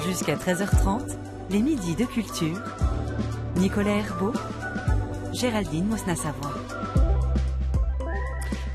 Jusqu'à 13h30, les midis de culture. Nicolas Herbeau, Géraldine Mosna-Savoie.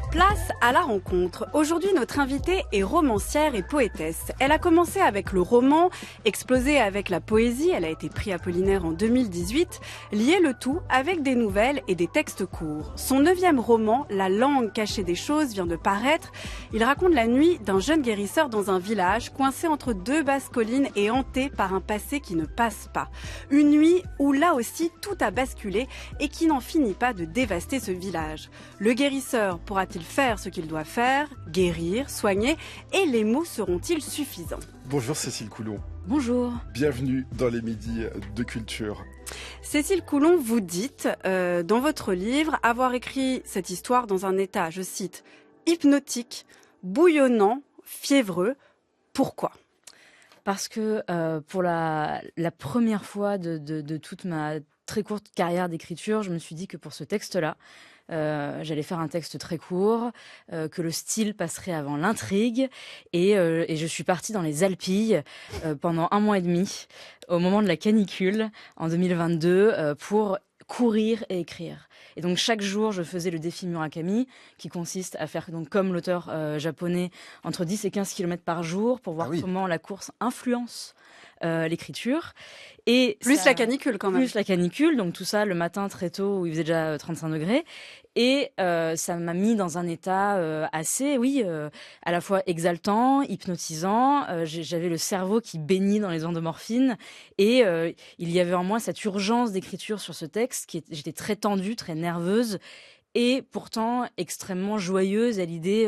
Place à la rencontre. Aujourd'hui, notre invitée est romancière et poétesse. Elle a commencé avec le roman, explosé avec la poésie, elle a été prix Apollinaire en 2018, lié le tout avec des nouvelles et des textes courts. Son 9e roman, La langue cachée des choses, vient de paraître. Il raconte la nuit d'un jeune guérisseur dans un village, coincé entre deux basses collines et hanté par un passé qui ne passe pas. Une nuit où là aussi tout a basculé et qui n'en finit pas de dévaster ce village. Le guérisseur pourra-t-il faire ce qu'il doit faire, guérir, soigner, et les mots seront-ils suffisants? Bonjour Cécile Coulon. Bonjour. Bienvenue dans les midis de culture. Cécile Coulon, vous dites dans votre livre avoir écrit cette histoire dans un état, je cite, hypnotique, bouillonnant, fiévreux. Pourquoi? Parce que pour la première fois de toute ma très courte carrière d'écriture, je me suis dit que pour ce texte-là, j'allais faire un texte très court, que le style passerait avant l'intrigue, et je suis partie dans les Alpilles pendant 1 mois et demi, au moment de la canicule, en 2022, pour courir et écrire. Et donc chaque jour, je faisais le défi Murakami, qui consiste à faire, donc, comme l'auteur japonais, entre 10 et 15 km par jour, pour voir comment la course influence l'écriture. Et plus la canicule quand même. Plus la canicule, donc tout ça le matin très tôt où il faisait déjà 35 degrés. Et ça m'a mis dans un état assez, à la fois exaltant, hypnotisant. J'avais le cerveau qui baignait dans les endorphines. Et il y avait en moi cette urgence d'écriture sur ce texte. J'étais très tendue, très nerveuse. Et pourtant extrêmement joyeuse à l'idée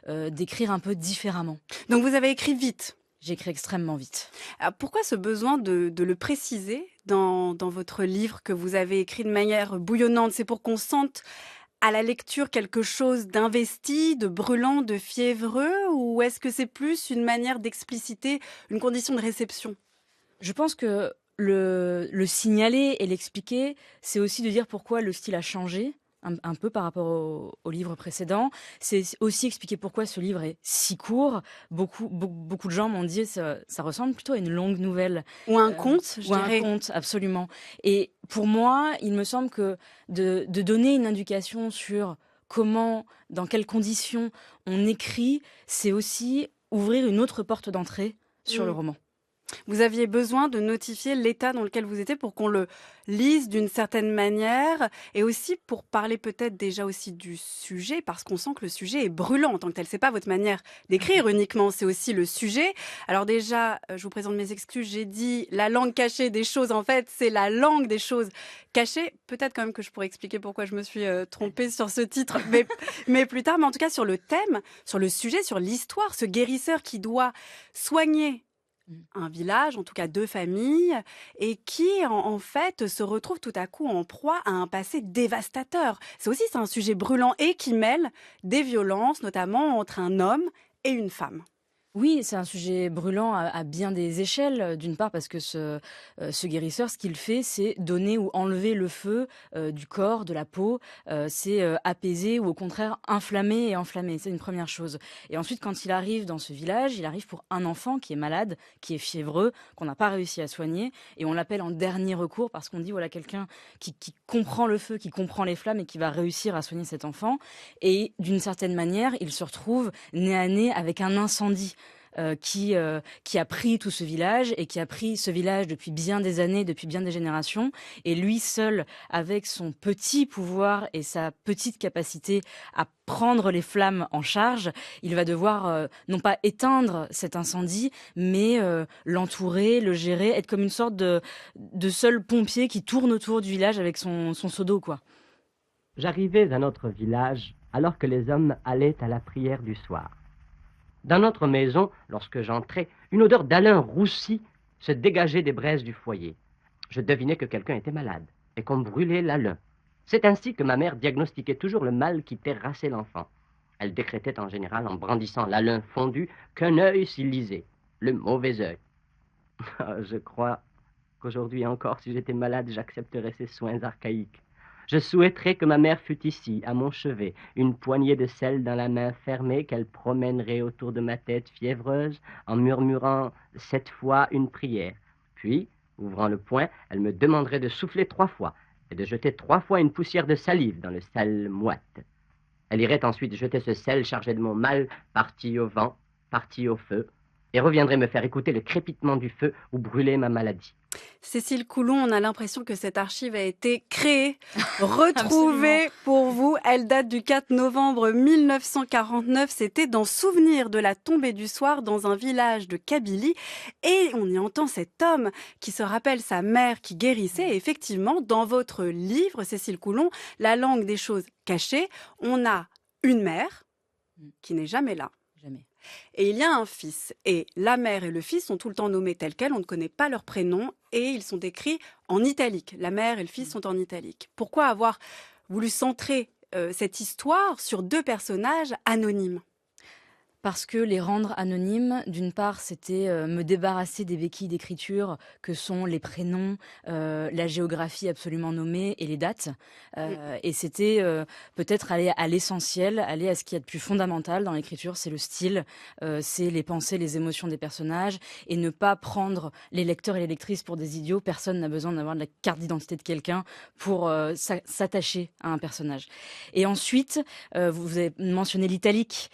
d'écrire un peu différemment. Donc vous avez écrit vite? J'écris extrêmement vite. Alors pourquoi ce besoin de le préciser dans votre livre que vous avez écrit de manière bouillonnante? C'est pour qu'on sente à la lecture quelque chose d'investi, de brûlant, de fiévreux, ou est-ce que c'est plus une manière d'expliciter une condition de réception? Je pense que le signaler et l'expliquer, c'est aussi de dire pourquoi le style a changé. Un peu par rapport au livre précédent. C'est aussi expliquer pourquoi ce livre est si court. Beaucoup de gens m'ont dit ça ressemble plutôt à une longue nouvelle. Ou un conte, je dirais. Un conte, absolument. Et pour moi, il me semble que de donner une indication sur comment, dans quelles conditions on écrit, c'est aussi ouvrir une autre porte d'entrée sur le roman. Vous aviez besoin de notifier l'état dans lequel vous étiez pour qu'on le lise d'une certaine manière, et aussi pour parler peut-être déjà aussi du sujet, parce qu'on sent que le sujet est brûlant en tant que tel. C'est pas votre manière d'écrire uniquement, c'est aussi le sujet. Alors déjà, je vous présente mes excuses, j'ai dit la langue cachée des choses, en fait, c'est la langue des choses cachées. Peut-être quand même que je pourrais expliquer pourquoi je me suis trompée sur ce titre, mais plus tard. Mais en tout cas, sur le thème, sur le sujet, sur l'histoire, ce guérisseur qui doit soigner un village, en tout cas 2 familles, et qui en fait se retrouve tout à coup en proie à un passé dévastateur. C'est un sujet brûlant et qui mêle des violences, notamment entre un homme et une femme. Oui, c'est un sujet brûlant à bien des échelles. D'une part parce que ce guérisseur, ce qu'il fait, c'est donner ou enlever le feu du corps, de la peau. C'est apaiser ou au contraire inflammer et enflammer. C'est une première chose. Et ensuite, quand il arrive dans ce village, il arrive pour un enfant qui est malade, qui est fiévreux, qu'on n'a pas réussi à soigner. Et on l'appelle en dernier recours parce qu'on dit voilà quelqu'un qui comprend le feu, qui comprend les flammes et qui va réussir à soigner cet enfant. Et d'une certaine manière, il se retrouve nez à nez avec un incendie. Qui a pris tout ce village et qui a pris ce village depuis bien des années, depuis bien des générations. Et lui seul, avec son petit pouvoir et sa petite capacité à prendre les flammes en charge, il va devoir non pas éteindre cet incendie, mais l'entourer, le gérer, être comme une sorte de seul pompier qui tourne autour du village avec son seau d'eau, quoi. J'arrivais à notre village alors que les hommes allaient à la prière du soir. Dans notre maison, lorsque j'entrais, une odeur d'alun roussi se dégageait des braises du foyer. Je devinais que quelqu'un était malade et qu'on brûlait l'alun. C'est ainsi que ma mère diagnostiquait toujours le mal qui terrassait l'enfant. Elle décrétait en général, en brandissant l'alun fondu, qu'un œil s'y lisait, le mauvais œil. Je crois qu'aujourd'hui encore, si j'étais malade, j'accepterais ces soins archaïques. Je souhaiterais que ma mère fût ici, à mon chevet, une poignée de sel dans la main fermée qu'elle promènerait autour de ma tête fiévreuse en murmurant 7 fois une prière. Puis, ouvrant le poing, elle me demanderait de souffler 3 fois et de jeter 3 fois une poussière de salive dans le sel moite. Elle irait ensuite jeter ce sel chargé de mon mal, parti au vent, parti au feu, et reviendrait me faire écouter le crépitement du feu ou brûler ma maladie. Cécile Coulon, on a l'impression que cette archive a été créée, retrouvée pour vous. Elle date du 4 novembre 1949. C'était dans Souvenir de la tombée du soir dans un village de Kabylie. Et on y entend cet homme qui se rappelle sa mère qui guérissait. Et effectivement, dans votre livre, Cécile Coulon, La langue des choses cachées, on a une mère qui n'est jamais là. Jamais. Et il y a un fils. Et la mère et le fils sont tout le temps nommés tels quels. On ne connaît pas leurs prénoms et ils sont écrits en italique. La mère et le fils sont en italique. Pourquoi avoir voulu centrer cette histoire sur 2 personnages anonymes ? Parce que les rendre anonymes, d'une part, c'était me débarrasser des béquilles d'écriture que sont les prénoms, la géographie absolument nommée et les dates. Et c'était peut-être aller à l'essentiel, aller à ce qu'il y a de plus fondamental dans l'écriture, c'est le style, c'est les pensées, les émotions des personnages, et ne pas prendre les lecteurs et les lectrices pour des idiots. Personne n'a besoin d'avoir de la carte d'identité de quelqu'un pour s'attacher à un personnage. Et ensuite, vous avez mentionné l'italique,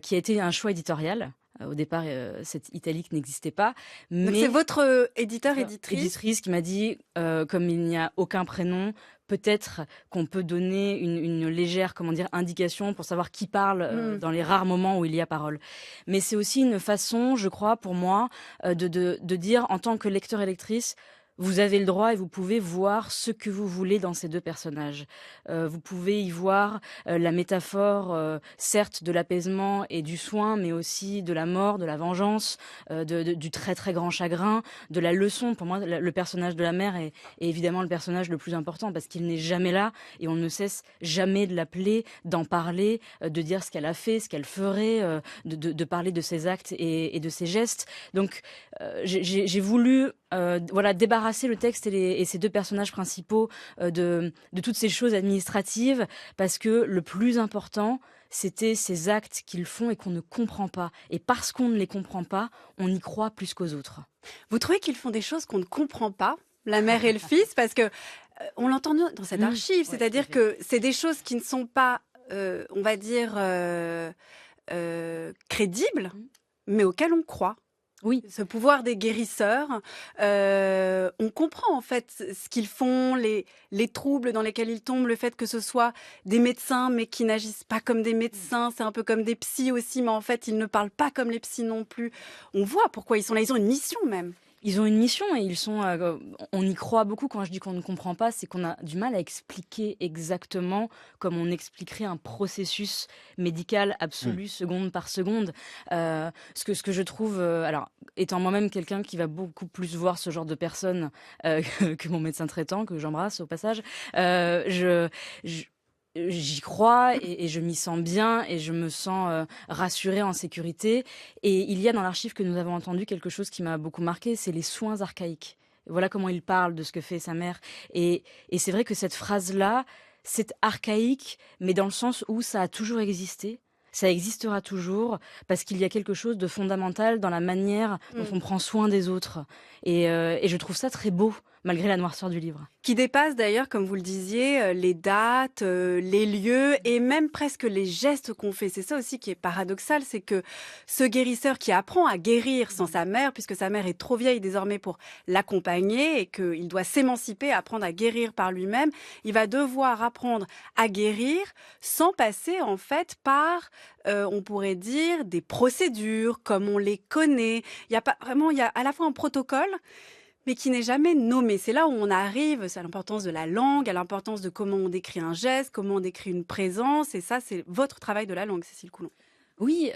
qui a été un choix éditorial. Au départ, cette italique n'existait pas. Donc Mais c'est votre éditrice qui m'a dit, comme il n'y a aucun prénom, peut-être qu'on peut donner une légère, indication pour savoir qui parle dans les rares moments où il y a parole. Mais c'est aussi une façon, je crois, pour moi, de dire en tant que lecteur et lectrice, vous avez le droit et vous pouvez voir ce que vous voulez dans ces 2 personnages. Vous pouvez y voir la métaphore, certes, de l'apaisement et du soin, mais aussi de la mort, de la vengeance, du très très grand chagrin, de la leçon. Pour moi, le personnage de la mère est évidemment le personnage le plus important parce qu'il n'est jamais là et on ne cesse jamais de l'appeler, d'en parler, de dire ce qu'elle a fait, ce qu'elle ferait, de parler de ses actes et de ses gestes. Donc, j'ai voulu débarrasser le texte et ces 2 personnages principaux de toutes ces choses administratives, parce que le plus important, c'était ces actes qu'ils font et qu'on ne comprend pas. Et parce qu'on ne les comprend pas, on y croit plus qu'aux autres. Vous trouvez qu'ils font des choses qu'on ne comprend pas, la mère et le fils, parce que on l'entend dans cette archive, c'est-à-dire que c'est des choses qui ne sont pas, on va dire, crédibles, mais auxquelles on croit. Oui. Ce pouvoir des guérisseurs, on comprend en fait ce qu'ils font, les troubles dans lesquels ils tombent, le fait que ce soit des médecins mais qui n'agissent pas comme des médecins, c'est un peu comme des psys aussi, mais en fait ils ne parlent pas comme les psys non plus. On voit pourquoi ils sont là, ils ont une mission même. Ils ont une mission et ils sont. On y croit beaucoup. Quand je dis qu'on ne comprend pas, c'est qu'on a du mal à expliquer exactement comme on expliquerait un processus médical absolu, seconde par seconde. Ce que je trouve, alors étant moi-même quelqu'un qui va beaucoup plus voir ce genre de personnes que mon médecin traitant, que j'embrasse au passage, j'y crois et je m'y sens bien et je me sens rassurée, en sécurité. Et il y a dans l'archive que nous avons entendu quelque chose qui m'a beaucoup marqué, c'est les soins archaïques. Voilà comment il parle de ce que fait sa mère. Et c'est vrai que cette phrase-là, c'est archaïque, mais dans le sens où ça a toujours existé. Ça existera toujours parce qu'il y a quelque chose de fondamental dans la manière dont on prend soin des autres. Et je trouve ça très beau, malgré la noirceur du livre. Qui dépasse d'ailleurs, comme vous le disiez, les dates, les lieux et même presque les gestes qu'on fait. C'est ça aussi qui est paradoxal, c'est que ce guérisseur qui apprend à guérir sans sa mère, puisque sa mère est trop vieille désormais pour l'accompagner et qu'il doit s'émanciper, apprendre à guérir par lui-même, il va devoir apprendre à guérir sans passer en fait par, on pourrait dire, des procédures comme on les connaît. Il y a à la fois un protocole, mais qui n'est jamais nommé. C'est là où on arrive, c'est à l'importance de la langue, à l'importance de comment on décrit un geste, comment on décrit une présence, et ça, c'est votre travail de la langue, Cécile Coulon. Oui,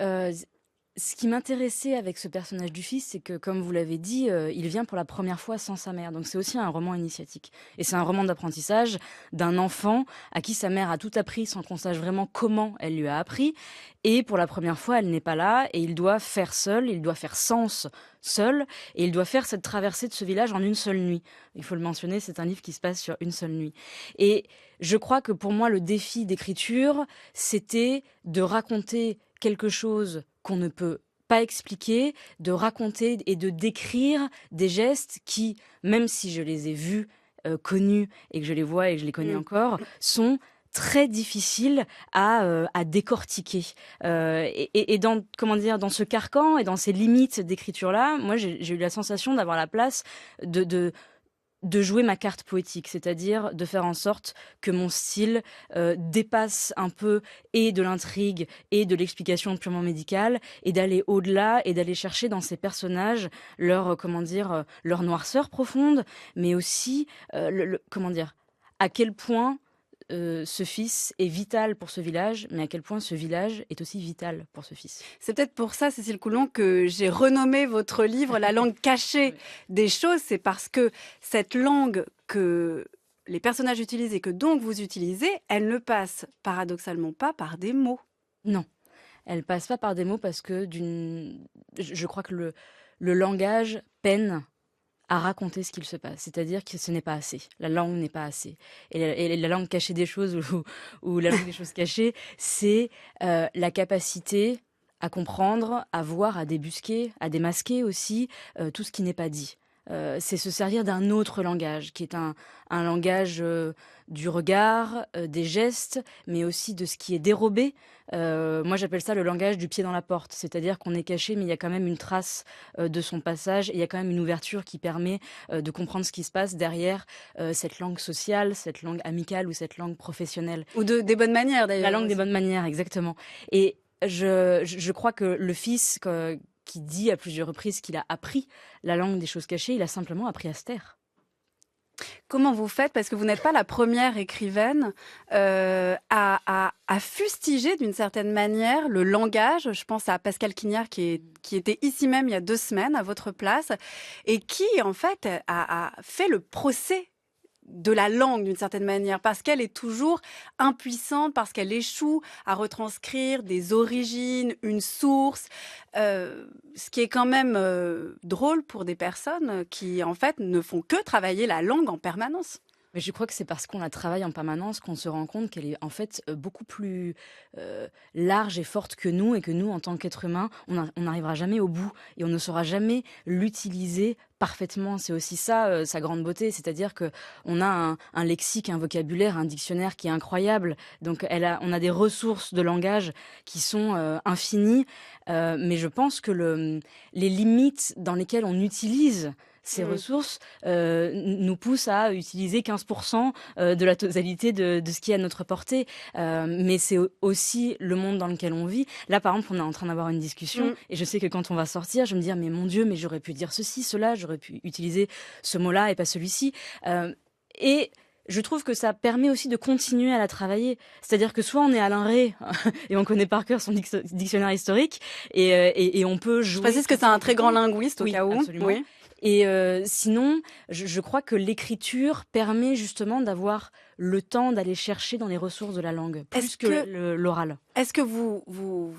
Ce qui m'intéressait avec ce personnage du fils, c'est que, comme vous l'avez dit, il vient pour la première fois sans sa mère. Donc c'est aussi un roman initiatique. Et c'est un roman d'apprentissage d'un enfant à qui sa mère a tout appris sans qu'on sache vraiment comment elle lui a appris. Et pour la première fois, elle n'est pas là et il doit faire seul, il doit faire sens seul. Et il doit faire cette traversée de ce village en une seule nuit. Il faut le mentionner, c'est un livre qui se passe sur une seule nuit. Et je crois que pour moi, le défi d'écriture, c'était de raconter quelque chose qu'on ne peut pas expliquer, de raconter et de décrire des gestes qui, même si je les ai vus, connus, et que je les vois et que je les connais encore, sont très difficiles à décortiquer. Et dans, comment dire, dans ce carcan et dans ces limites d'écriture-là, moi, j'ai eu la sensation d'avoir la place de jouer ma carte poétique, c'est-à-dire de faire en sorte que mon style dépasse un peu et de l'intrigue et de l'explication purement médicale et d'aller au-delà et d'aller chercher dans ces personnages leur, comment dire, leur noirceur profonde, mais aussi, comment dire, à quel point ce fils est vital pour ce village, mais à quel point ce village est aussi vital pour ce fils. C'est peut-être pour ça, Cécile Coulon, que j'ai renommé votre livre La langue cachée des choses. C'est parce que cette langue que les personnages utilisent et que donc vous utilisez, elle ne passe paradoxalement pas par des mots. Non, elle passe pas par des mots parce que je crois que le langage peine à raconter ce qu'il se passe. C'est-à-dire que ce n'est pas assez. La langue n'est pas assez. Et la langue cachée des choses ou la langue des choses cachées, c'est la capacité à comprendre, à voir, à débusquer, à démasquer aussi tout ce qui n'est pas dit. C'est se servir d'un autre langage, qui est un langage du regard, des gestes, mais aussi de ce qui est dérobé. Moi, j'appelle ça le langage du pied dans la porte. C'est-à-dire qu'on est caché, mais il y a quand même une trace de son passage. Et il y a quand même une ouverture qui permet de comprendre ce qui se passe derrière cette langue sociale, cette langue amicale ou cette langue professionnelle. Ou des bonnes manières, d'ailleurs. La langue des bonnes manières, exactement. Et je crois que le fils... qui dit à plusieurs reprises qu'il a appris la langue des choses cachées, il a simplement appris à se taire. Comment vous faites, parce que vous n'êtes pas la première écrivaine à fustiger d'une certaine manière le langage. Je pense à Pascal Quignard qui était ici même il y a 2 semaines à votre place et qui en fait a fait le procès de la langue d'une certaine manière, parce qu'elle est toujours impuissante, parce qu'elle échoue à retranscrire des origines, une source, ce qui est quand même drôle pour des personnes qui en fait ne font que travailler la langue en permanence. Mais je crois que c'est parce qu'on la travaille en permanence qu'on se rend compte qu'elle est en fait beaucoup plus large et forte que nous, et que nous, en tant qu'êtres humains, on n'arrivera jamais au bout et on ne saura jamais l'utiliser parfaitement. C'est aussi ça, sa grande beauté, c'est-à-dire que on a un lexique, un vocabulaire, un dictionnaire qui est incroyable. Donc on a des ressources de langage qui sont infinies, mais je pense que les limites dans lesquelles on utilise ces ressources nous poussent à utiliser 15% de la totalité de ce qui est à notre portée. Mais c'est aussi le monde dans lequel on vit. Là, par exemple, on est en train d'avoir une discussion et je sais que quand on va sortir, je vais me dire, mais mon Dieu, mais j'aurais pu dire ceci, cela, j'aurais pu utiliser ce mot-là et pas celui-ci. Et je trouve que ça permet aussi de continuer à la travailler. C'est-à-dire que soit on est Alain Rey et on connaît par cœur son dictionnaire historique et on peut jouer... Je précise que c'est un très grand linguiste au cas où. Absolument. Oui. Et sinon, je crois que l'écriture permet justement d'avoir le temps d'aller chercher dans les ressources de la langue, plus que l'oral. Est-ce que vous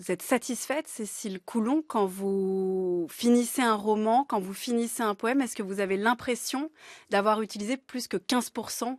êtes satisfaite, Cécile Coulon, quand vous finissez un roman, quand vous finissez un poème? Est-ce que vous avez l'impression d'avoir utilisé plus que 15%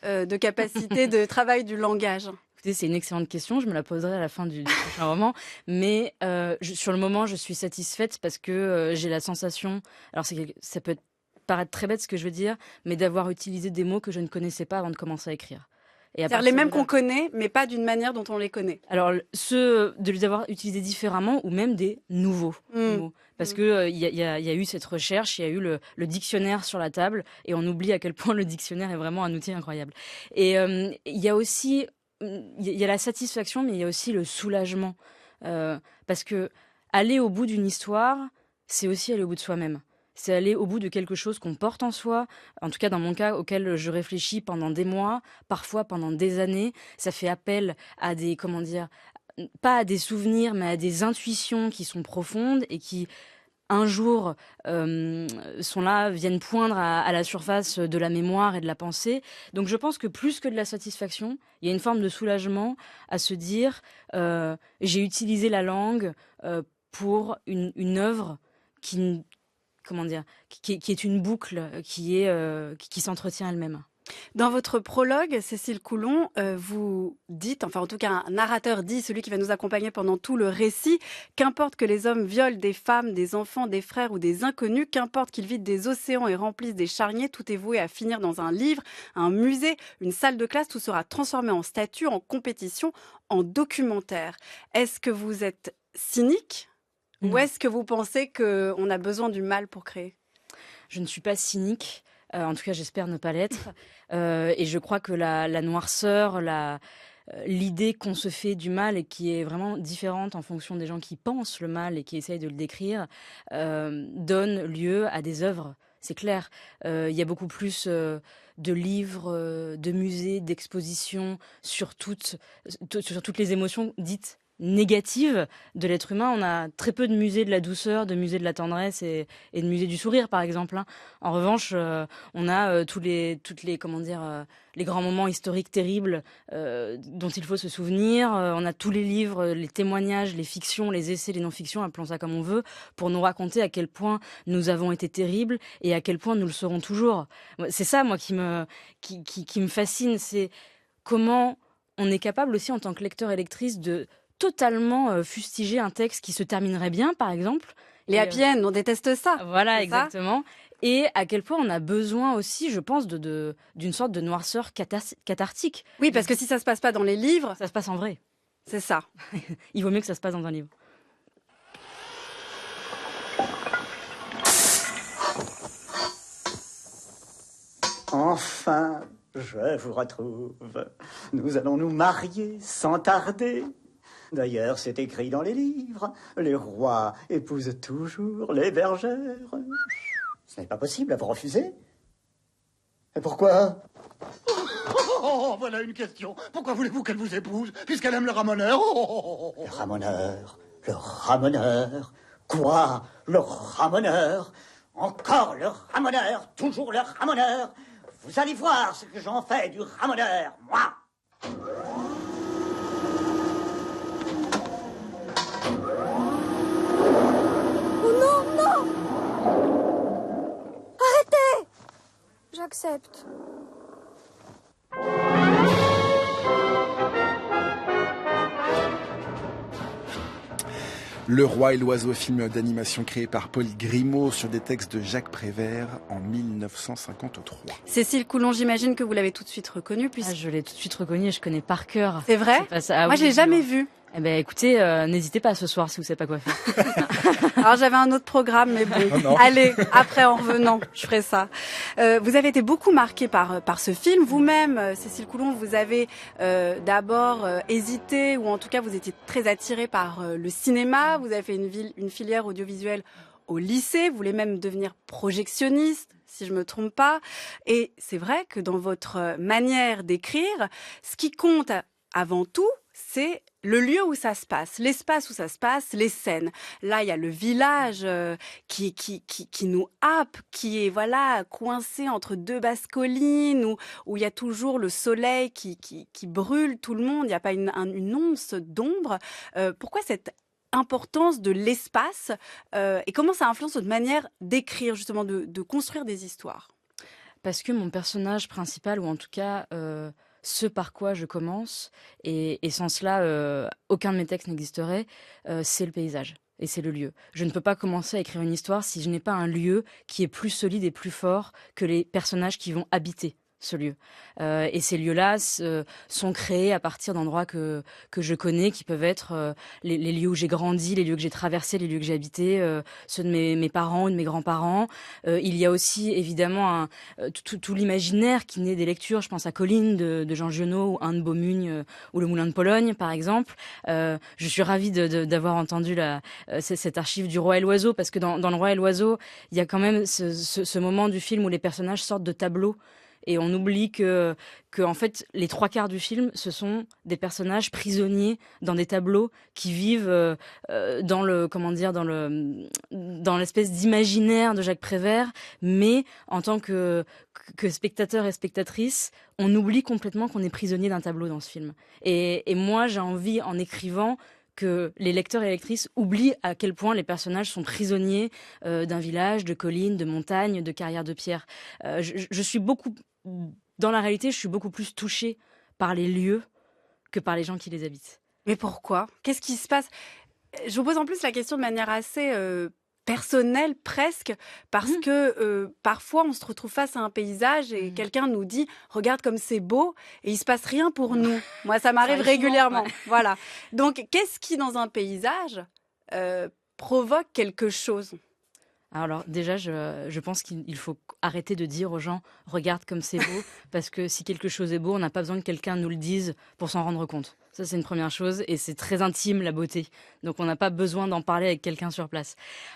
de capacité de travail du langage? Écoutez, c'est une excellente question, je me la poserai à la fin du prochain roman, mais sur le moment, je suis satisfaite parce que j'ai la sensation, alors ça peut paraître très bête ce que je veux dire, mais d'avoir utilisé des mots que je ne connaissais pas avant de commencer à écrire. C'est-à-dire les mêmes qu'on connaît, mais pas d'une manière dont on les connaît. Alors, de les avoir utilisés différemment ou même des nouveaux mots. Parce que y a eu cette recherche, il y a eu le dictionnaire sur la table, et on oublie à quel point le dictionnaire est vraiment un outil incroyable. Et il y a aussi... Il y a la satisfaction, mais il y a aussi le soulagement. Parce que aller au bout d'une histoire, c'est aussi aller au bout de soi-même. C'est aller au bout de quelque chose qu'on porte en soi, en tout cas dans mon cas, auquel je réfléchis pendant des mois, parfois pendant des années. Ça fait appel à pas à des souvenirs, mais à des intuitions qui sont profondes et qui, un jour, sont là, viennent poindre à la surface de la mémoire et de la pensée. Donc je pense que plus que de la satisfaction, il y a une forme de soulagement à se dire j'ai utilisé la langue pour une œuvre qui, comment dire, qui est une boucle, qui s'entretient elle-même. Dans votre prologue, Cécile Coulon, vous dites, enfin en tout cas un narrateur dit, celui qui va nous accompagner pendant tout le récit, qu'importe que les hommes violent des femmes, des enfants, des frères ou des inconnus, qu'importe qu'ils vident des océans et remplissent des charniers, tout est voué à finir dans un livre, un musée, une salle de classe, tout sera transformé en statue, en compétition, en documentaire. Est-ce que vous êtes cynique ou est-ce que vous pensez qu'on a besoin du mal pour créer ? Je ne suis pas cynique. En tout cas, j'espère ne pas l'être. Et je crois que la noirceur, l'idée qu'on se fait du mal et qui est vraiment différente en fonction des gens qui pensent le mal et qui essayent de le décrire, donne lieu à des œuvres. C'est clair. Il y a beaucoup plus de livres, de musées, d'expositions sur toutes les émotions dites négative de l'être humain. On a très peu de musées de la douceur, de musées de la tendresse et de musées du sourire, par exemple. En revanche, on a les grands moments historiques terribles dont il faut se souvenir. On a tous les livres, les témoignages, les fictions, les essais, les non-fictions, appelons ça comme on veut, pour nous raconter à quel point nous avons été terribles et à quel point nous le serons toujours. C'est ça, moi, qui me fascine. C'est comment on est capable aussi, en tant que lecteur et lectrice, de totalement fustiger un texte qui se terminerait bien, par exemple. Les happy end, on déteste ça. Voilà, exactement. Et à quel point on a besoin aussi, je pense, d'une sorte de noirceur cathartique. Oui, parce que si ça se passe pas dans les livres... Ça se passe en vrai. C'est ça. Il vaut mieux que ça se passe dans un livre. Enfin, je vous retrouve. Nous allons nous marier sans tarder. D'ailleurs, c'est écrit dans les livres. Les rois épousent toujours les bergères. Ce n'est pas possible, vous refusez. Et pourquoi? Oh, voilà une question. Pourquoi voulez-vous qu'elle vous épouse, puisqu'elle aime le ramoneur? Le ramoneur, le ramoneur. Quoi? Le ramoneur? Encore le ramoneur, toujours le ramoneur. Vous allez voir ce que j'en fais du ramoneur, moi. Oh non, non! Arrêtez! J'accepte. Le Roi et l'Oiseau, film d'animation créé par Paul Grimaud sur des textes de Jacques Prévert en 1953. Cécile Coulon, j'imagine que vous l'avez tout de suite reconnu. Je l'ai tout de suite reconnu et je connais par cœur. C'est vrai? Moi, je l'ai jamais vu. Eh ben, écoutez, n'hésitez pas ce soir si vous savez pas quoi faire. Alors, j'avais un autre programme, mais bon. Allez, après, en revenant, je ferai ça. Vous avez été beaucoup marquée par ce film. Vous-même, Cécile Coulon, vous avez d'abord hésité, ou en tout cas, vous étiez très attirée par le cinéma. Vous avez fait une filière audiovisuelle au lycée. Vous voulez même devenir projectionniste, si je me trompe pas. Et c'est vrai que dans votre manière d'écrire, ce qui compte avant tout, c'est le lieu où ça se passe, l'espace où ça se passe, les scènes. Là, il y a le village qui nous happe, qui est coincé entre deux basses collines, où il y a toujours le soleil qui brûle tout le monde. Il n'y a pas une once d'ombre. Pourquoi cette importance de l'espace et comment ça influence notre manière d'écrire, justement, de construire des histoires? Parce que mon personnage principal, ou en tout cas ce par quoi je commence, et sans cela, aucun de mes textes n'existerait, c'est le paysage. Et c'est le lieu. Je ne peux pas commencer à écrire une histoire si je n'ai pas un lieu qui est plus solide et plus fort que les personnages qui vont habiter ce lieu. Et ces lieux-là sont créés à partir d'endroits que je connais, qui peuvent être les lieux où j'ai grandi, les lieux que j'ai traversés, les lieux que j'ai habités, ceux de mes parents ou de mes grands-parents. Il y a aussi évidemment tout l'imaginaire qui naît des lectures. Je pense à Colline de Jean Giono, ou Anne Beaumugne, ou Le Moulin de Pologne, par exemple. Je suis ravie d'avoir entendu cette archive du Roi et l'Oiseau, parce que dans Le Roi et l'Oiseau, il y a quand même ce moment du film où les personnages sortent de tableaux et on oublie que en fait, les 3/4 du film, ce sont des personnages prisonniers dans des tableaux qui vivent dans l'espèce d'imaginaire de Jacques Prévert, mais en tant que spectateur et spectatrice, on oublie complètement qu'on est prisonnier d'un tableau dans ce film. Et moi, j'ai envie, en écrivant, que les lecteurs et lectrices oublient à quel point les personnages sont prisonniers d'un village, de collines, de montagnes, de carrières de pierre. Je suis beaucoup... Dans la réalité, je suis beaucoup plus touchée par les lieux que par les gens qui les habitent. Mais pourquoi ? Qu'est-ce qui se passe ? Je vous pose en plus la question de manière assez personnelle presque, parce que parfois on se retrouve face à un paysage et quelqu'un nous dit « Regarde comme c'est beau » et il se passe rien pour nous. Moi, ça m'arrive régulièrement. Ouais. Voilà. Donc, qu'est-ce qui, dans un paysage, provoque quelque chose ? Alors déjà, je pense qu'il faut arrêter de dire aux gens « regarde comme c'est beau », parce que si quelque chose est beau, on n'a pas besoin que quelqu'un nous le dise pour s'en rendre compte. Ça, c'est une première chose, et c'est très intime, la beauté. Donc on n'a pas besoin d'en parler avec quelqu'un sur place.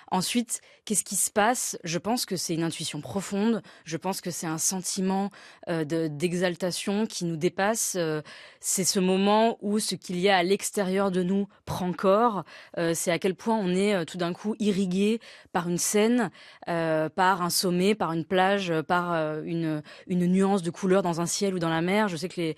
Ensuite, qu'est-ce qui se passe ? Je pense que c'est une intuition profonde, je pense que c'est un sentiment d'exaltation qui nous dépasse. C'est ce moment où ce qu'il y a à l'extérieur de nous prend corps. C'est à quel point on est tout d'un coup irrigué par une scène, par un sommet, par une plage, par une nuance de couleur dans un ciel ou dans la mer. Je sais que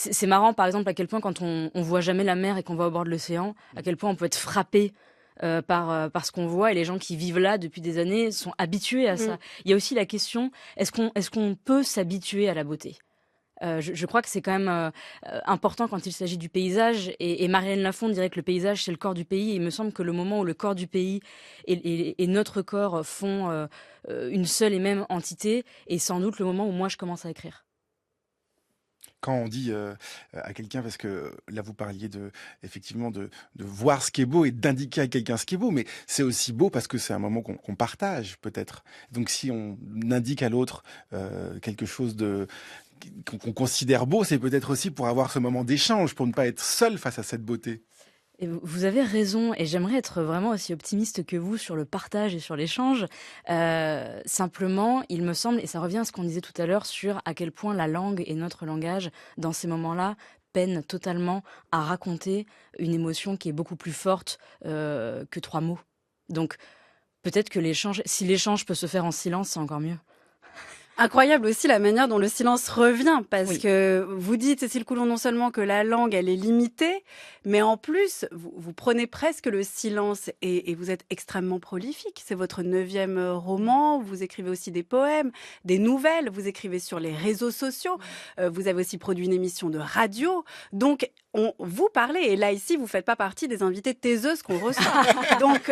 c'est marrant, par exemple, à quel point quand on voit jamais la mer et qu'on va au bord de l'océan, à quel point on peut être frappé par ce qu'on voit, et les gens qui vivent là depuis des années sont habitués à ça. Il y a aussi la question, est-ce qu'on peut s'habituer à la beauté ? Je crois que c'est quand même important quand il s'agit du paysage, et Marianne Lafont dirait que le paysage c'est le corps du pays, et il me semble que le moment où le corps du pays et notre corps font une seule et même entité est sans doute le moment où moi je commence à écrire. Quand on dit à quelqu'un, parce que là vous parliez effectivement de voir ce qui est beau et d'indiquer à quelqu'un ce qui est beau, mais c'est aussi beau parce que c'est un moment qu'on partage peut-être. Donc si on indique à l'autre quelque chose qu'on considère beau, c'est peut-être aussi pour avoir ce moment d'échange, pour ne pas être seul face à cette beauté. Et vous avez raison, et j'aimerais être vraiment aussi optimiste que vous sur le partage et sur l'échange. Simplement, il me semble, et ça revient à ce qu'on disait tout à l'heure sur à quel point la langue et notre langage, dans ces moments-là, peinent totalement à raconter une émotion qui est beaucoup plus forte que 3 mots. Donc, peut-être que si l'échange peut se faire en silence, c'est encore mieux. Incroyable aussi la manière dont le silence revient, parce que vous dites, Cécile Coulon, non seulement que la langue, elle est limitée, mais en plus, vous prenez presque le silence et vous êtes extrêmement prolifique. C'est votre 9e roman, vous écrivez aussi des poèmes, des nouvelles, vous écrivez sur les réseaux sociaux, vous avez aussi produit une émission de radio. Donc, vous parlez, et là, ici, vous ne faites pas partie des invités taiseuses qu'on reçoit. Donc,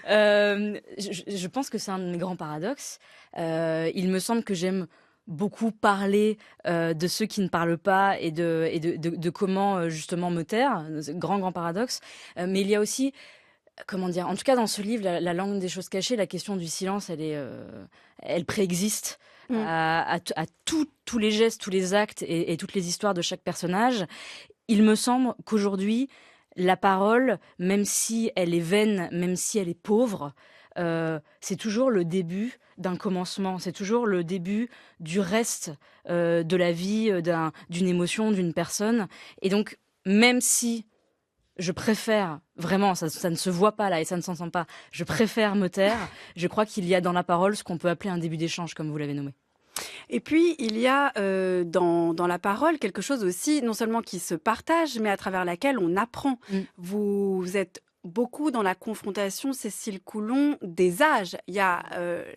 je pense que c'est un de mes grands paradoxes. Il me semble que j'aime beaucoup parler de ceux qui ne parlent pas et de comment justement me taire, grand paradoxe. Mais il y a aussi, comment dire, en tout cas dans ce livre, la langue des choses cachées, la question du silence, elle préexiste à tous les gestes, tous les actes et toutes les histoires de chaque personnage. Il me semble qu'aujourd'hui, la parole, même si elle est vaine, même si elle est pauvre, c'est toujours le début d'un commencement, c'est toujours le début du reste de la vie, d'une émotion, d'une personne. Et donc, même si je préfère, vraiment, ça ne se voit pas là et ça ne s'entend pas, je préfère me taire, je crois qu'il y a dans la parole ce qu'on peut appeler un début d'échange, comme vous l'avez nommé. Et puis, il y a dans la parole quelque chose aussi, non seulement qui se partage, mais à travers laquelle on apprend. Vous êtes beaucoup dans la confrontation, Cécile Coulon, des âges. Il y a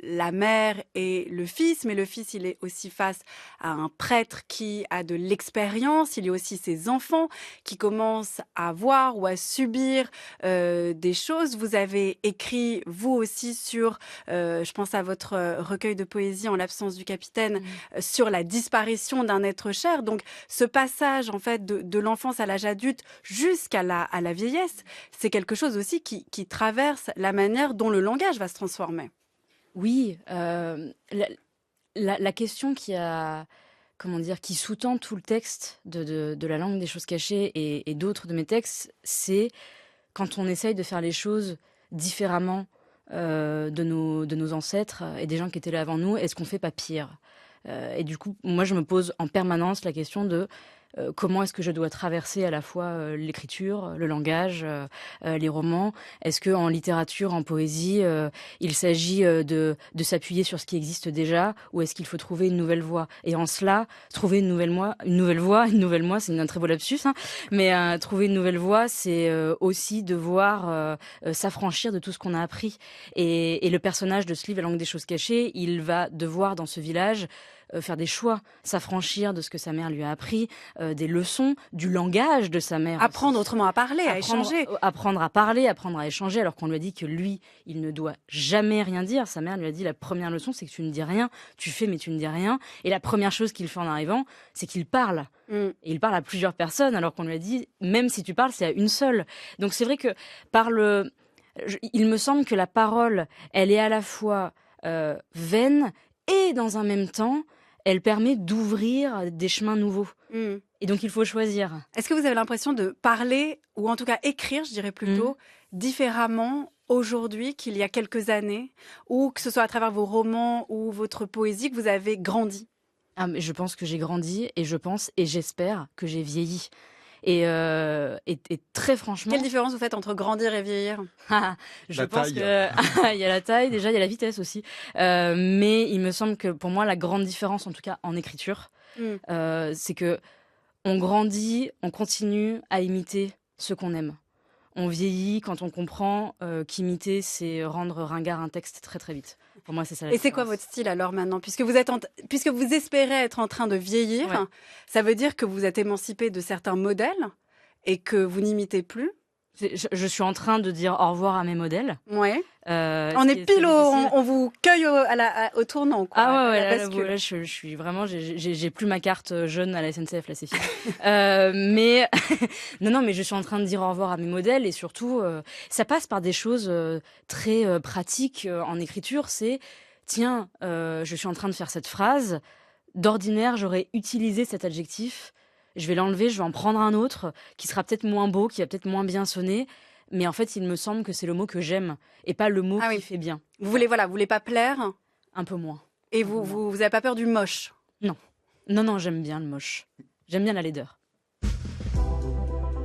la mère et le fils, mais le fils, il est aussi face à un prêtre qui a de l'expérience. Il y a aussi ses enfants qui commencent à voir ou à subir des choses. Vous avez écrit, vous aussi, sur, je pense à votre recueil de poésie, En l'absence du capitaine, sur la disparition d'un être cher. Donc, ce passage, en fait, de l'enfance à l'âge adulte jusqu'à la vieillesse, c'est quelque chose aussi qui traverse la manière dont le langage va se transformer. Oui, la question qui sous-tend tout le texte de la langue des choses cachées et d'autres de mes textes, c'est quand on essaye de faire les choses différemment de nos ancêtres et des gens qui étaient là avant nous, est-ce qu'on fait pas pire ? Et du coup, moi, je me pose en permanence la question de comment est-ce que je dois traverser à la fois l'écriture, le langage, les romans. Est-ce qu'en littérature, en poésie, il s'agit de s'appuyer sur ce qui existe déjà, ou est-ce qu'il faut trouver une nouvelle voie? Et en cela, trouver une nouvelle voie, c'est un très beau lapsus, hein, mais trouver une nouvelle voie, c'est aussi devoir s'affranchir de tout ce qu'on a appris. Et le personnage de ce livre, La langue des choses cachées, il va devoir, dans ce village, faire des choix, s'affranchir de ce que sa mère lui a appris, des leçons, du langage de sa mère. Apprendre autrement à parler, à échanger. Apprendre à parler, apprendre à échanger, alors qu'on lui a dit que lui, il ne doit jamais rien dire. Sa mère lui a dit, la première leçon, c'est que tu ne dis rien, tu fais mais tu ne dis rien. Et la première chose qu'il fait en arrivant, c'est qu'il parle. Et il parle à plusieurs personnes, alors qu'on lui a dit, même si tu parles, c'est à une seule. Donc c'est vrai que il me semble que la parole, elle est à la fois vaine et dans un même temps, elle permet d'ouvrir des chemins nouveaux. Et donc, il faut choisir. Est-ce que vous avez l'impression de parler, ou en tout cas écrire, je dirais plutôt, différemment aujourd'hui qu'il y a quelques années, ou que ce soit à travers vos romans ou votre poésie, que vous avez grandi? Mais je pense que j'ai grandi, et je pense et j'espère que j'ai vieilli. Et très franchement... Quelle différence vous faites entre grandir et vieillir? Je pense que il y a la taille, déjà il y a la vitesse aussi. Mais il me semble que pour moi la grande différence, en tout cas en écriture, c'est que on grandit, on continue à imiter ce qu'on aime. On vieillit quand on comprend qu'imiter, c'est rendre ringard un texte très très vite. Pour moi, c'est ça. Et c'est quoi votre style alors maintenant? Puisque vous espérez être en train de vieillir, ça veut dire que vous êtes émancipé de certains modèles et que vous n'imitez plus? Je suis en train de dire au revoir à mes modèles. Ouais. On est pile on vous cueille au tournant, quoi. Ah ouais, là, je suis vraiment, j'ai plus ma carte jeune à la SNCF, là, c'est fini. Mais non, mais je suis en train de dire au revoir à mes modèles, et surtout, ça passe par des choses très pratiques en écriture. C'est, tiens, je suis en train de faire cette phrase. D'ordinaire, j'aurais utilisé cet adjectif. Je vais l'enlever, je vais en prendre un autre qui sera peut-être moins beau, qui va peut-être moins bien sonner. Mais en fait, il me semble que c'est le mot que j'aime et pas le mot qui fait bien. Vous voulez pas plaire? Un peu moins. Et vous avez pas peur du moche? Non, j'aime bien le moche. J'aime bien la laideur.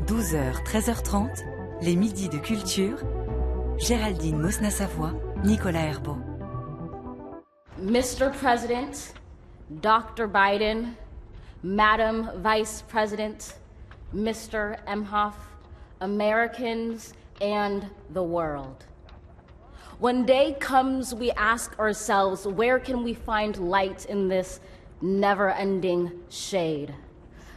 12h, 13h30, les midis de culture. Géraldine Mosna-Savoie, Nicolas Herbeau. Mr. President, Dr. Biden, Madam Vice President, Mr. Emhoff, Americans, and the world. When day comes, we ask ourselves, where can we find light in this never-ending shade?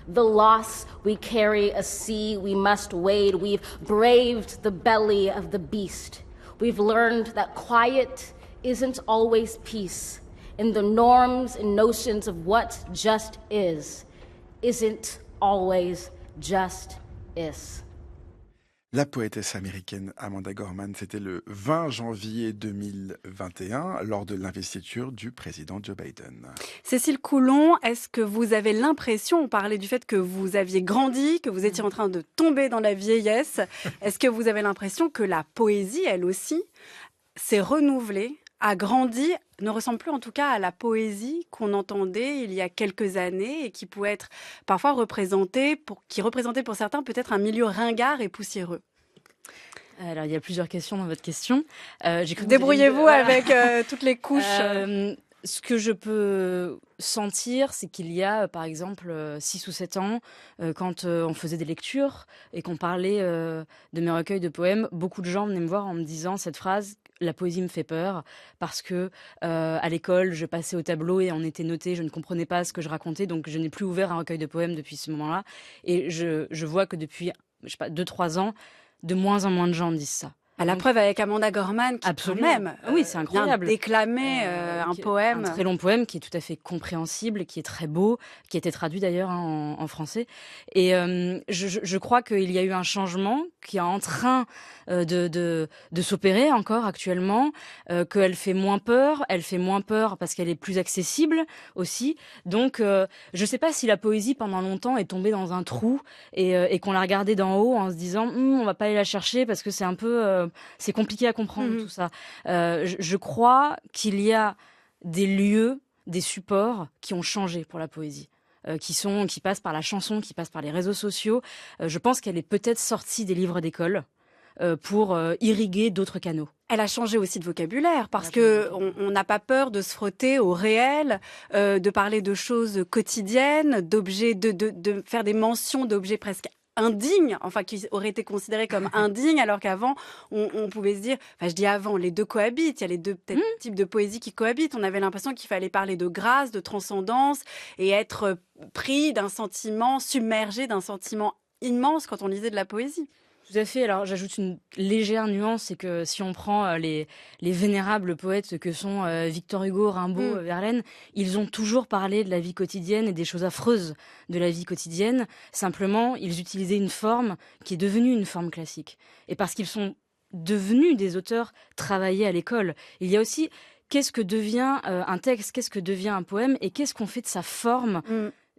The loss we carry, a sea we must wade. We've braved the belly of the beast. We've learned that quiet isn't always peace. In the norms and notions of what just isn't always just is. La poétesse américaine Amanda Gorman, c'était le 20 janvier 2021 lors de l'investiture du président Joe Biden. Cécile Coulon, est-ce que vous avez l'impression, on parlait du fait que vous aviez grandi, que vous étiez en train de tomber dans la vieillesse, est-ce que vous avez l'impression que la poésie, elle aussi, s'est renouvelée, a grandi, ne ressemble plus en tout cas à la poésie qu'on entendait il y a quelques années et qui pouvait être parfois représentait pour certains peut-être un milieu ringard et poussiéreux? Alors, il y a plusieurs questions dans votre question. Débrouillez-vous avec toutes les couches. Ce que je peux sentir, c'est qu'il y a, par exemple, 6 ou 7 ans, quand on faisait des lectures et qu'on parlait de mes recueils de poèmes, beaucoup de gens venaient me voir en me disant cette phrase: la poésie me fait peur parce que à l'école, je passais au tableau et on était noté, je ne comprenais pas ce que je racontais, donc je n'ai plus ouvert un recueil de poèmes depuis ce moment-là. Et je vois que depuis, 2-3 ans, de moins en moins de gens disent ça. À la preuve avec Amanda Gorman, qui absolument, quand même oui, c'est incroyable, vient déclamer un poème. Un très long poème qui est tout à fait compréhensible, qui est très beau, qui a été traduit d'ailleurs en français. Et je crois qu'il y a eu un changement qui est en train de s'opérer encore actuellement, qu'elle fait moins peur. Elle fait moins peur parce qu'elle est plus accessible aussi. Donc, je ne sais pas si la poésie, pendant longtemps, est tombée dans un trou et qu'on l'a regardée d'en haut en se disant on va pas aller la chercher parce que c'est un peu... c'est compliqué à comprendre tout ça. Je crois qu'il y a des lieux, des supports qui ont changé pour la poésie. Qui passent par la chanson, qui passent par les réseaux sociaux. Je pense qu'elle est peut-être sortie des livres d'école pour irriguer d'autres canaux. Elle a changé aussi de vocabulaire parce que on n'a pas peur de se frotter au réel, de parler de choses quotidiennes, d'objets, de faire des mentions d'objets presque indignes, enfin qui auraient été considérés comme indignes, alors qu'avant on pouvait se dire, enfin je dis avant, les deux cohabitent, il y a les deux peut-être types de poésie qui cohabitent. On avait l'impression qu'il fallait parler de grâce, de transcendance et être pris d'un sentiment, submergé d'un sentiment immense quand on lisait de la poésie. Tout à fait. Alors, j'ajoute une légère nuance, c'est que si on prend les vénérables poètes que sont Victor Hugo, Rimbaud, Verlaine, ils ont toujours parlé de la vie quotidienne et des choses affreuses de la vie quotidienne. Simplement, ils utilisaient une forme qui est devenue une forme classique. Et parce qu'ils sont devenus des auteurs travaillés à l'école, il y a aussi qu'est-ce que devient un texte, qu'est-ce que devient un poème et qu'est-ce qu'on fait de sa forme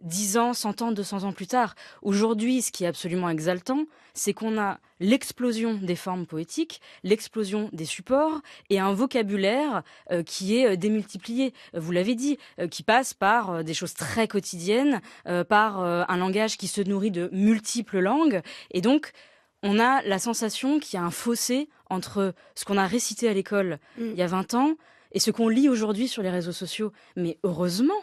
10 ans, 100 ans, 200 ans plus tard. Aujourd'hui, ce qui est absolument exaltant, c'est qu'on a l'explosion des formes poétiques, l'explosion des supports et un vocabulaire qui est démultiplié. Vous l'avez dit, qui passe par des choses très quotidiennes, par un langage qui se nourrit de multiples langues. Et donc, on a la sensation qu'il y a un fossé entre ce qu'on a récité à l'école il y a 20 ans et ce qu'on lit aujourd'hui sur les réseaux sociaux. Mais heureusement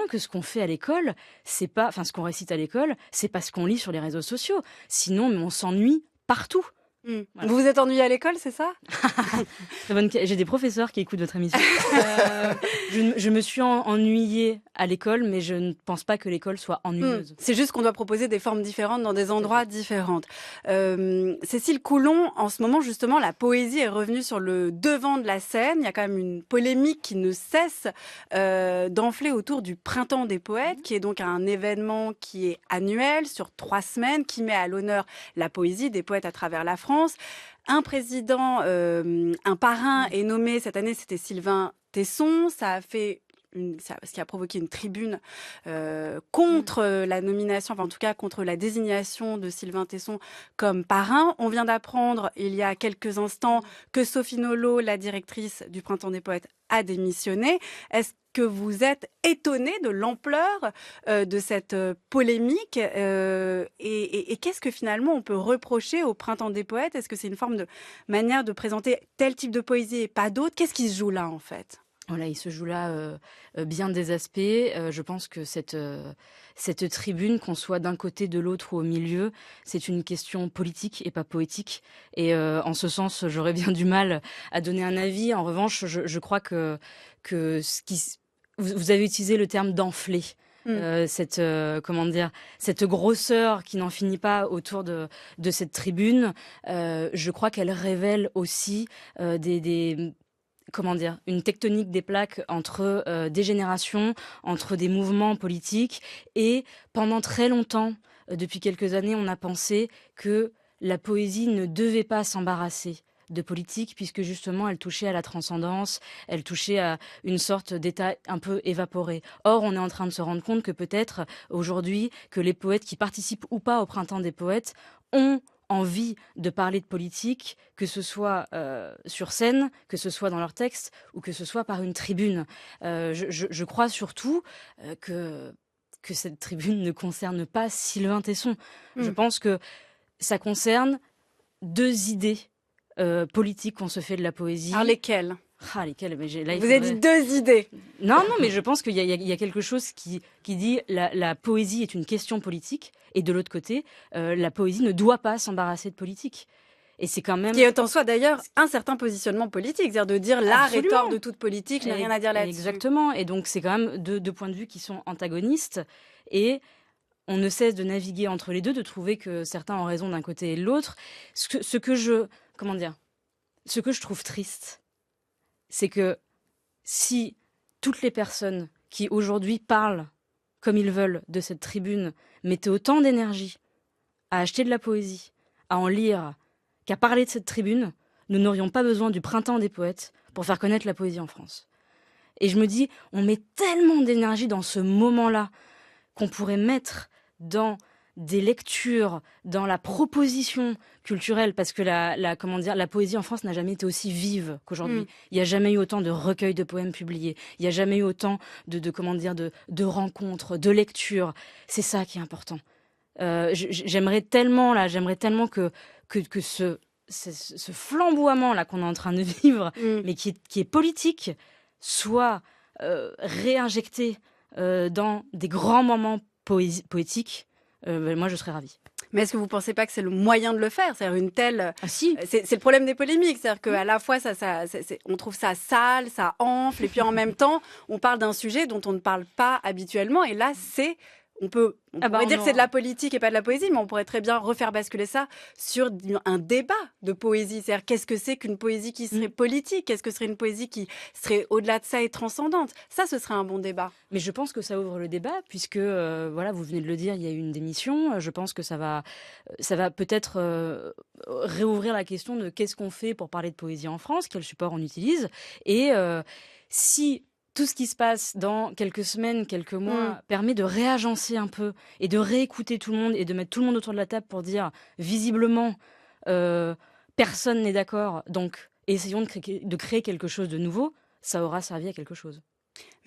que ce qu'on fait à l'école, c'est pas, enfin ce qu'on récite à l'école, c'est pas ce qu'on lit sur les réseaux sociaux. Sinon, mais on s'ennuie partout. Voilà. Vous vous êtes ennuyé à l'école, c'est ça? J'ai des professeurs qui écoutent votre émission. Je me suis ennuyée à l'école, mais je ne pense pas que l'école soit ennuyeuse. C'est juste qu'on doit proposer des formes différentes dans des endroits différents. Cécile Coulon, en ce moment, justement, la poésie est revenue sur le devant de la scène. Il y a quand même une polémique qui ne cesse d'enfler autour du Printemps des poètes, qui est donc un événement qui est annuel, sur 3 semaines, qui met à l'honneur la poésie des poètes à travers la France. Un président, un parrain est nommé cette année, c'était Sylvain Tesson. Ça a fait ce qui a provoqué une tribune contre la nomination, enfin en tout cas contre la désignation de Sylvain Tesson comme parrain. On vient d'apprendre il y a quelques instants que Sophie Nolot, la directrice du Printemps des poètes, a démissionné. Est-ce que vous êtes étonné de l'ampleur de cette polémique et qu'est-ce que finalement on peut reprocher au Printemps des poètes? Est-ce que c'est une forme de manière de présenter tel type de poésie et pas d'autre? Qu'est-ce qui se joue là en fait? Voilà, il se joue là bien des aspects. Je pense que cette tribune, qu'on soit d'un côté, de l'autre ou au milieu, c'est une question politique et pas poétique. Et en ce sens, j'aurais bien du mal à donner un avis. En revanche, je crois que vous avez utilisé le terme d'enfler. Cette grosseur qui n'en finit pas autour de cette tribune. Je crois qu'elle révèle aussi une tectonique des plaques entre des générations, entre des mouvements politiques. Et pendant très longtemps, depuis quelques années, on a pensé que la poésie ne devait pas s'embarrasser de politique, puisque justement elle touchait à la transcendance, elle touchait à une sorte d'état un peu évaporé. Or, on est en train de se rendre compte que peut-être aujourd'hui, que les poètes qui participent ou pas au Printemps des poètes ont envie de parler de politique, que ce soit sur scène, que ce soit dans leur texte, ou que ce soit par une tribune. Je crois surtout que cette tribune ne concerne pas Sylvain Tesson. Je pense que ça concerne 2 idées politiques qu'on se fait de la poésie. Alors lesquelles? Lesquelles? Mais vous avez dit 2 idées. Non, mais je pense qu'il y a quelque chose qui dit la poésie est une question politique, et de l'autre côté, la poésie ne doit pas s'embarrasser de politique. Et c'est quand même... Qui est en soi d'ailleurs un certain positionnement politique, c'est-à-dire de dire l'art est hors de toute politique, je n'ai rien à dire là-dessus. Exactement, et donc c'est quand même deux points de vue qui sont antagonistes, et on ne cesse de naviguer entre les deux, de trouver que certains ont raison d'un côté et de l'autre. Ce que je trouve triste, c'est que si toutes les personnes qui aujourd'hui parlent comme ils veulent de cette tribune mettaient autant d'énergie à acheter de la poésie, à en lire, qu'à parler de cette tribune, nous n'aurions pas besoin du Printemps des poètes pour faire connaître la poésie en France. Et je me dis, on met tellement d'énergie dans ce moment-là qu'on pourrait mettre dans des lectures, dans la proposition culturelle, parce que la poésie en France n'a jamais été aussi vive qu'aujourd'hui. Il n'y a jamais eu autant de recueils de poèmes publiés. Il n'y a jamais eu autant de rencontres, de lectures. C'est ça qui est important. J'aimerais tellement que ce flamboiement là qu'on est en train de vivre, mais qui est politique, soit réinjecté dans des grands moments poétiques. Moi, je serais ravie. Mais est-ce que vous ne pensez pas que c'est le moyen de le faire? C'est-à-dire une telle... Ah si. C'est le problème des polémiques. C'est-à-dire qu'à la fois, on trouve ça sale, ça enfle, et puis en même temps, on parle d'un sujet dont on ne parle pas habituellement. Et là, on pourrait dire que c'est de la politique et pas de la poésie, mais on pourrait très bien refaire basculer ça sur un débat de poésie. C'est-à-dire, qu'est-ce que c'est qu'une poésie qui serait politique? Qu'est-ce que serait une poésie qui serait au-delà de ça et transcendante? Ça, ce serait un bon débat. Mais je pense que ça ouvre le débat, puisque, vous venez de le dire, il y a eu une démission. Je pense que ça va peut-être réouvrir la question de qu'est-ce qu'on fait pour parler de poésie en France, quel support on utilise. Et si tout ce qui se passe dans quelques semaines, quelques mois, permet de réagencer un peu et de réécouter tout le monde et de mettre tout le monde autour de la table pour dire, visiblement, personne n'est d'accord, donc essayons de créer quelque chose de nouveau, ça aura servi à quelque chose.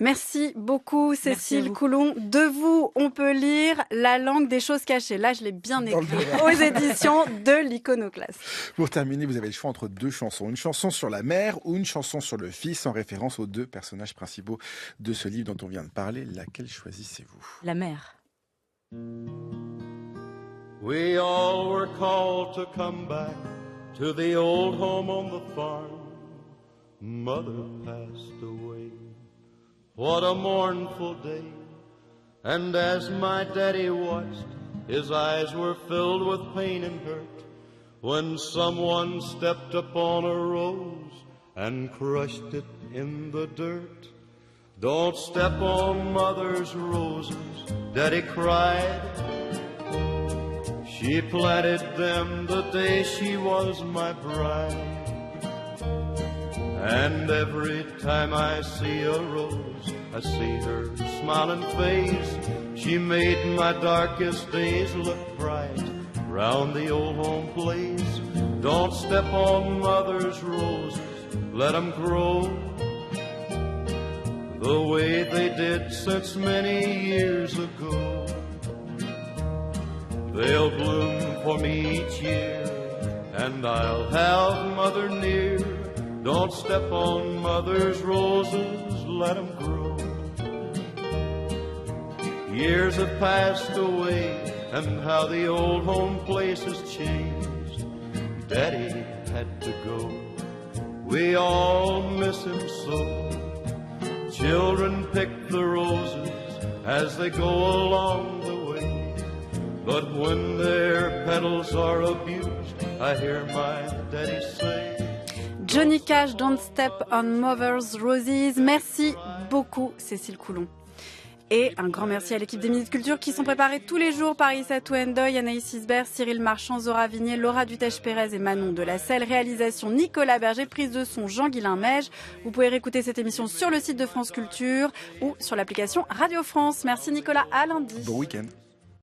Merci beaucoup, Cécile Coulon. De vous, on peut lire La langue des choses cachées. Là, je l'ai bien écrit aux éditions de l'Iconoclaste. Pour terminer, vous avez le choix entre deux chansons. Une chanson sur la mère ou une chanson sur le fils, en référence aux deux personnages principaux de ce livre dont on vient de parler. Laquelle choisissez-vous? La mère. We all were called to come back to the old home on the farm. Mother passed away. What a mournful day. And as my daddy watched, his eyes were filled with pain and hurt when someone stepped upon a rose and crushed it in the dirt. Don't step on mother's roses, daddy cried. She planted them the day she was my bride. And every time I see a rose, I see her smiling face. She made my darkest days look bright round the old home place. Don't step on mother's roses, let them grow the way they did since many years ago. They'll bloom for me each year, and I'll have mother near. Don't step on mother's roses, let them grow. Years have passed away, and how the old home place has changed. Daddy had to go, we all miss him so. Children pick the roses as they go along the way, but when their petals are abused, I hear my daddy say, Johnny Cash, Don't Step on Mother's Roses. Merci beaucoup, Cécile Coulon. Et un grand merci à l'équipe des Minutes Culture qui sont préparées tous les jours par Issatou Ndoye, Anaïs Isbert, Cyril Marchand, Zora Vignier, Laura Dutèche-Pérez et Manon Delacelle. Réalisation Nicolas Berger, prise de son Jean-Guilain Meige. Vous pouvez réécouter cette émission sur le site de France Culture ou sur l'application Radio France. Merci Nicolas, à lundi. Bon week-end.